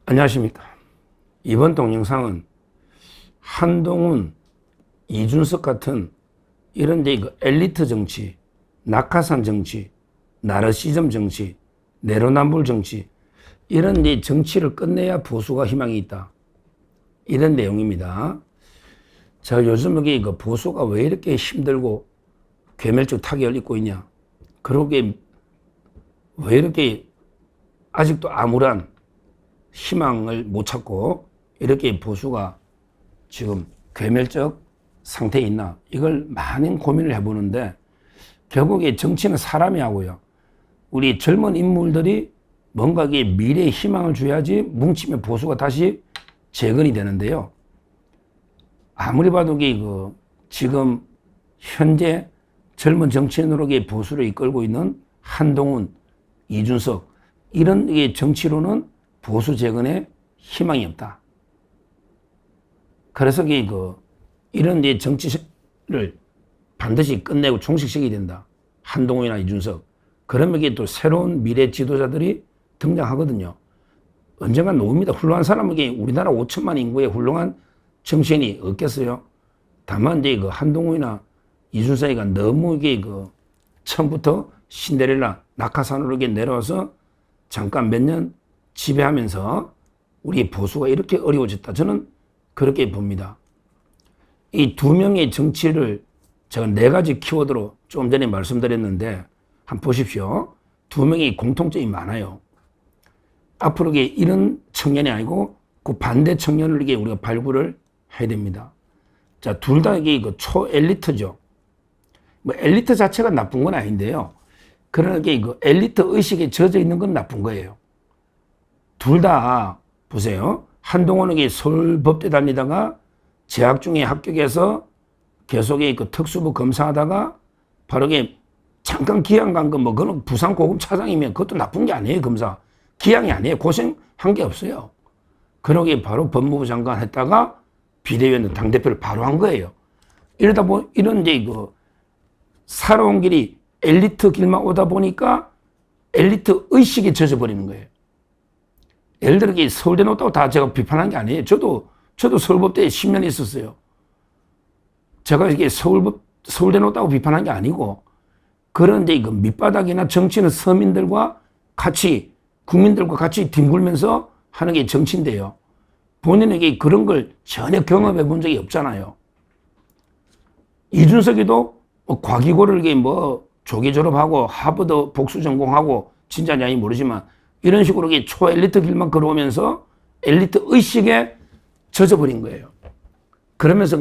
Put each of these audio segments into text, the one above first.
안녕하십니까. 이번 동영상은 한동훈, 이준석 같은 이런 데 엘리트 정치, 낙하산 정치, 나르시즘 정치, 내로남불 정치, 이런 데 정치를 끝내야 보수가 희망이 있다. 이런 내용입니다. 자, 요즘 여기 보수가 왜 이렇게 힘들고 괴멸적 타격을 입고 있냐. 그러게 왜 이렇게 아직도 암울한 희망을 못 찾고 이렇게 보수가 지금 괴멸적 상태에 있나, 이걸 많은 고민을 해보는데, 결국에 정치는 사람이 하고요, 우리 젊은 인물들이 뭔가 미래의 희망을 줘야지 뭉치면 보수가 다시 재건이 되는데요. 아무리 봐도 지금 현재 젊은 정치인으로 보수를 이끌고 있는 한동훈, 이준석, 이런 정치로는 보수 재건에 희망이 없다. 그래서 이런 정치를 반드시 끝내고 종식시켜야 된다. 한동훈이나 이준석. 그러면 또 새로운 미래 지도자들이 등장하거든요. 언젠간 나옵니다. 훌륭한 사람에게 우리나라 5천만 인구의 훌륭한 정치인이 없겠어요. 다만 한동훈이나 이준석이가 너무 처음부터 신데렐라 낙하산으로 내려와서 잠깐 몇 년 지배하면서 우리 보수가 이렇게 어려워졌다. 저는 그렇게 봅니다. 이 두 명의 정치를 제가 4가지 키워드로 조금 전에 말씀드렸는데, 한번 보십시오. 두 명의 공통점이 많아요. 앞으로 이런 청년이 아니고 그 반대 청년을 우리가 발굴을 해야 됩니다. 자, 둘 다 초엘리트죠. 뭐 엘리트 자체가 나쁜 건 아닌데요. 그러나 엘리트 의식에 젖어 있는 건 나쁜 거예요. 둘 다 보세요. 한동훈은 서울법대 다니다가 재학 중에 합격해서 계속 특수부 검사하다가 바로 잠깐 기양 간 거, 그건 부산 고급 차장이면 그것도 나쁜 게 아니에요. 검사 기양이 아니에요. 고생한 게 없어요. 그러게 바로 법무부 장관 했다가 비대위원 당대표를 바로 한 거예요. 이러다 이런 살아온 길이 엘리트 길만 오다 보니까 엘리트 의식에 젖어버리는 거예요. 예를 들어 서울대 나왔다고 다 제가 비판한 게 아니에요. 저도 서울법대에 10년 있었어요. 제가 서울대 나왔다고 비판한 게 아니고, 그런데 밑바닥이나 정치는 서민들과 같이, 국민들과 같이 뒹굴면서 하는 게 정치인데요. 본인에게 그런 걸 전혀 경험해 본 적이 없잖아요. 이준석이도 과기고를 조기 졸업하고 하버드 복수 전공하고 진짜냐 아닌지 모르지만 이런 식으로 초엘리트 길만 걸어오면서 엘리트 의식에 젖어버린 거예요. 그러면서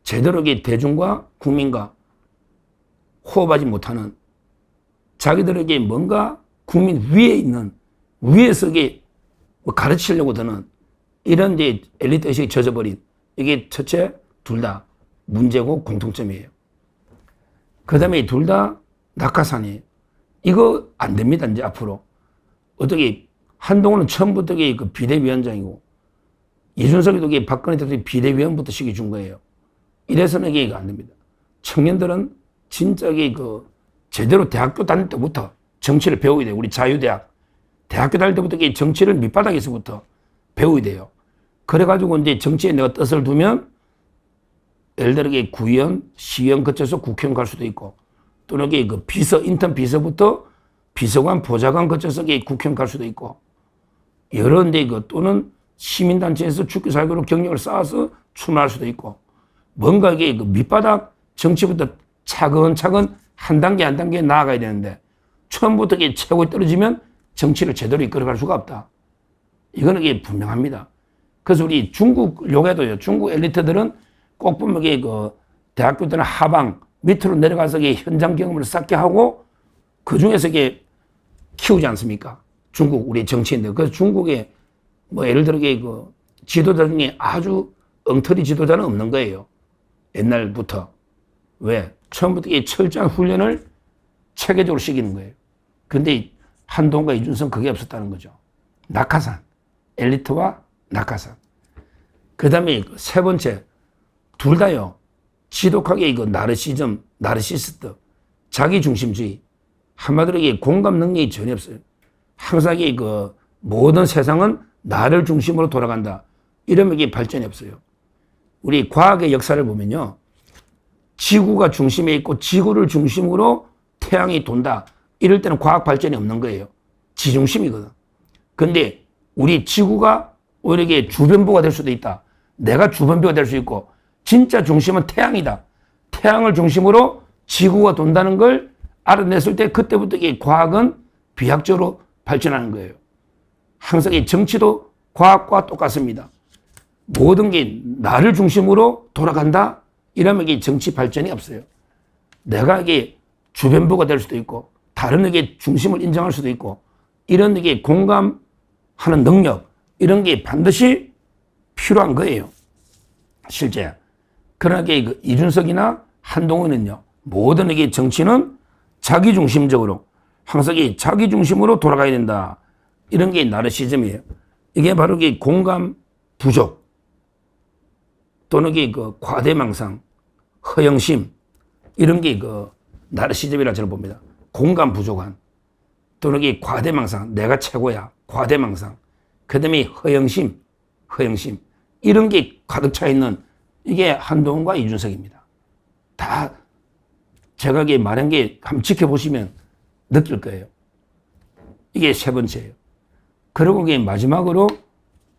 제대로 대중과 국민과 호흡하지 못하는, 자기들에게 뭔가 국민 위에 있는, 위에서 가르치려고 드는 이런 엘리트 의식에 젖어버린, 이게 첫째, 둘 다 문제고 공통점이에요. 그 다음에 둘 다 낙하산이에요. 이거 안 됩니다, 이제 앞으로. 어떻게, 한동훈은 처음부터 비대위원장이고, 이준석이도 박근혜 대통령이 비대위원부터 시켜준 거예요. 이래서는 이게 안 됩니다. 청년들은 진짜 제대로 대학교 다닐 때부터 정치를 배워야 돼요. 우리 자유대학. 대학교 다닐 때부터 정치를 밑바닥에서부터 배워야 돼요. 그래가지고 이제 정치에 내가 뜻을 두면, 예를 들어 구의원, 시의원 거쳐서 국회의원 갈 수도 있고, 또는 인턴 비서부터 비서관, 보좌관 거쳐서 국회의원 갈 수도 있고, 여러 데 또는 시민단체에서 죽기 살기로 경력을 쌓아서 출마할 수도 있고, 뭔가 밑바닥 정치부터 차근차근 한 단계 한 단계 나아가야 되는데, 처음부터 최고에 떨어지면 정치를 제대로 이끌어갈 수가 없다. 이거는 분명합니다. 그래서 우리 중국 요괴도요, 중국 엘리트들은 꼭 보면 대학교 때는 하방 밑으로 내려가서 현장 경험을 쌓게 하고 그 중에서 키우지 않습니까? 중국 우리 정치인들. 그래서 중국에 예를 들어 지도자 중에 아주 엉터리 지도자는 없는 거예요. 옛날부터. 왜? 처음부터 철저한 훈련을 체계적으로 시키는 거예요. 근데 한동훈과 이준석 그게 없었다는 거죠. 낙하산. 엘리트와 낙하산. 그 다음에 세 번째, 둘 다요, 지독하게 나르시즘, 나르시스트, 자기중심주의. 한마디로 공감 능력이 전혀 없어요. 항상 모든 세상은 나를 중심으로 돌아간다. 이러면 이게 발전이 없어요. 우리 과학의 역사를 보면요. 지구가 중심에 있고 지구를 중심으로 태양이 돈다. 이럴 때는 과학 발전이 없는 거예요. 지중심이거든. 근데 우리 지구가 오히려 이게 주변부가 될 수도 있다. 내가 주변부가 될 수 있고 진짜 중심은 태양이다. 태양을 중심으로 지구가 돈다는 걸 알아냈을 때 그때부터 이게 과학은 비약적으로 발전하는 거예요. 항상 이 정치도 과학과 똑같습니다. 모든 게 나를 중심으로 돌아간다? 이러면 이게 정치 발전이 없어요. 내가 이게 주변부가 될 수도 있고 다른 에게 중심을 인정할 수도 있고 이런 게 공감하는 능력 이런 게 반드시 필요한 거예요. 실제. 그러나 그 이준석이나 한동훈은요. 모든 에게 정치는 자기중심적으로 항상 자기중심으로 돌아가야 된다. 이런 게 나르시즘이에요. 이게 바로 공감 부족 또는 그 과대망상, 허영심 이런 게 나르시즘이라 저는 봅니다. 공감 부족한 또는 과대망상, 내가 최고야, 과대망상. 그다음에 허영심 이런 게 가득 차 있는 이게 한동훈과 이준석입니다. 다 제가 말한 게 한번 지켜보시면 느낄 거예요. 이게 세 번째예요. 그리고 마지막으로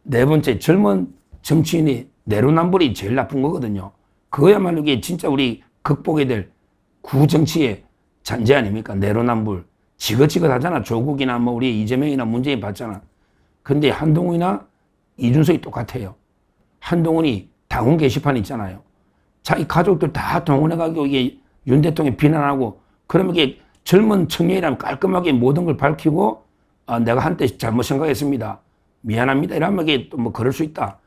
네 번째 젊은 정치인이 내로남불이 제일 나쁜 거거든요. 그거야말로 이게 진짜 우리 극복해야 될 구정치의 잔재 아닙니까? 내로남불. 지긋지긋하잖아. 조국이나 우리 이재명이나 문재인 봤잖아. 근데 한동훈이나 이준석이 똑같아요. 한동훈이 당원 게시판 있잖아요. 자기 가족들 다 동원해가지고 이게 윤 대통령 비난하고 그러면 이게 젊은 청년이라면 깔끔하게 모든 걸 밝히고 내가 한때 잘못 생각했습니다. 미안합니다. 이러면 이게 또 그럴 수 있다.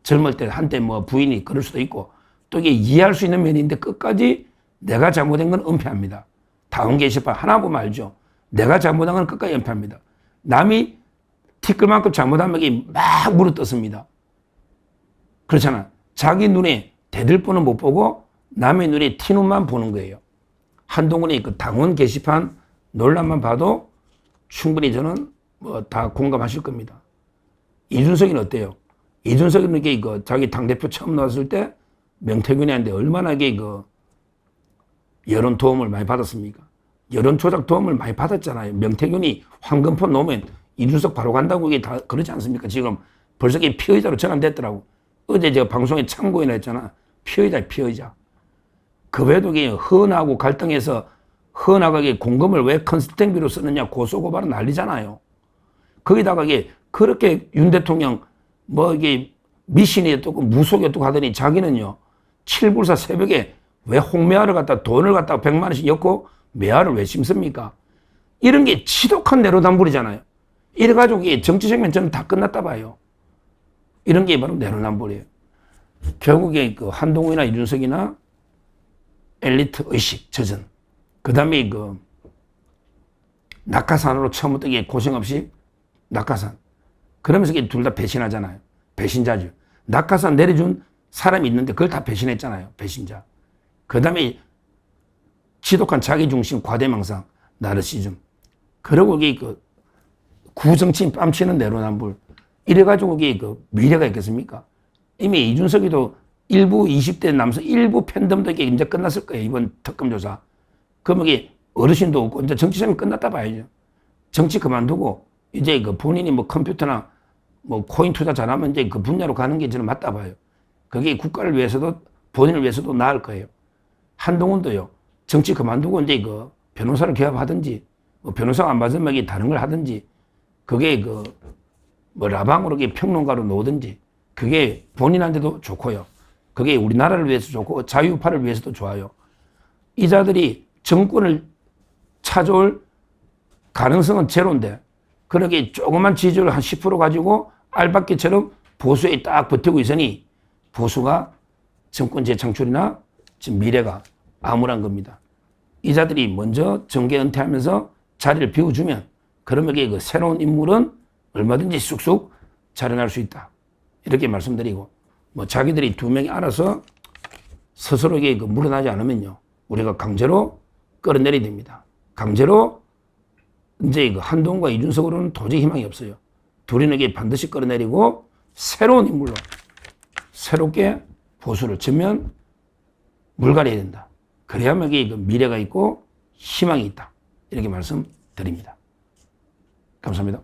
젊을 때 한때 부인이 그럴 수도 있고 또 이게 이해할 수 있는 면이 있는데 끝까지 내가 잘못한 건 은폐합니다. 당원 게시판 하나 보면 알죠. 내가 잘못한 건 끝까지 은폐합니다. 남이 티끌만큼 잘못하면 이게 막 물어뜯습니다. 그렇잖아. 자기 눈에 대들보는 못 보고 남의 눈에 티눈만 보는 거예요. 한동훈의 그 당원 게시판 논란만 봐도 충분히 저는 다 공감하실 겁니다. 이준석이는 어때요? 이준석이는 이게 자기 당대표 처음 나왔을 때 명태균이한테 얼마나 이게 여론 도움을 많이 받았습니까? 여론 조작 도움을 많이 받았잖아요. 명태균이 황금폰 놓으면 이준석 바로 간다고 이게 다 그러지 않습니까? 지금 벌써 이게 피의자로 전환됐더라고. 어제 제가 방송에 참고인을 했잖아. 피의자. 그 외에도 허은하고 갈등해서 허은하가 공금을 왜 컨설팅비로 쓰느냐 고소고발은 난리잖아요. 거기다가 그렇게 윤 대통령 이게 미신이 어떻고 무속이 어떻고 하더니 자기는요 7불사 새벽에 왜 홍매화를 갖다 돈을 갖다가 100만 원씩 엮고 매화를 왜 심습니까? 이런 게 지독한 내로남불이잖아요. 이래가지고 정치적면 저는 다 끝났다 봐요. 이런 게 바로 내로남불이에요. 결국에 한동훈이나 이준석이나 엘리트 의식 젖은 그 다음에 낙하산으로 처음부터 고생 없이 낙하산 그러면서 둘 다 배신하잖아요. 배신자죠. 낙하산 내려준 사람이 있는데 그걸 다 배신했잖아요. 배신자. 그 다음에 지독한 자기중심 과대망상 나르시즘 그리고 구정치인 뺨치는 내로남불 이래가지고 미래가 있겠습니까? 이미 이준석이도 일부 20대 남성 일부 팬덤도 이제 끝났을 거예요. 이번 특검조사. 그러면 어르신도 없고 이제 정치생활 끝났다 봐야죠. 정치 그만두고 이제 본인이 컴퓨터나 코인 투자 잘하면 이제 그 분야로 가는 게 저는 맞다 봐요. 그게 국가를 위해서도 본인을 위해서도 나을 거예요. 한동훈도요. 정치 그만두고 이제 변호사를 개업하든지 변호사가 안 받으면 다른 걸 하든지 그게 라방으로 평론가로 놓든지 그게 본인한테도 좋고요. 그게 우리나라를 위해서 좋고 자유파를 위해서도 좋아요. 이 자들이 정권을 찾아올 가능성은 제로인데 그렇게 조그만 지지율 한 10% 가지고 알박기처럼 보수에 딱 버티고 있으니 보수가 정권 재창출이나 지금 미래가 암울한 겁니다. 이 자들이 먼저 정계 은퇴하면서 자리를 비워주면 그러면 새로운 인물은 얼마든지 쑥쑥 자라날 수 있다. 이렇게 말씀드리고 자기들이 두 명이 알아서 스스로에게 물러나지 않으면요. 우리가 강제로 끌어내려야 됩니다. 강제로 이제 한동훈과 이준석으로는 도저히 희망이 없어요. 우리는 이게 반드시 끌어내리고 새로운 인물로 새롭게 보수를 전면 물갈이해야 된다. 그래야만 이게 미래가 있고 희망이 있다. 이렇게 말씀드립니다. 감사합니다.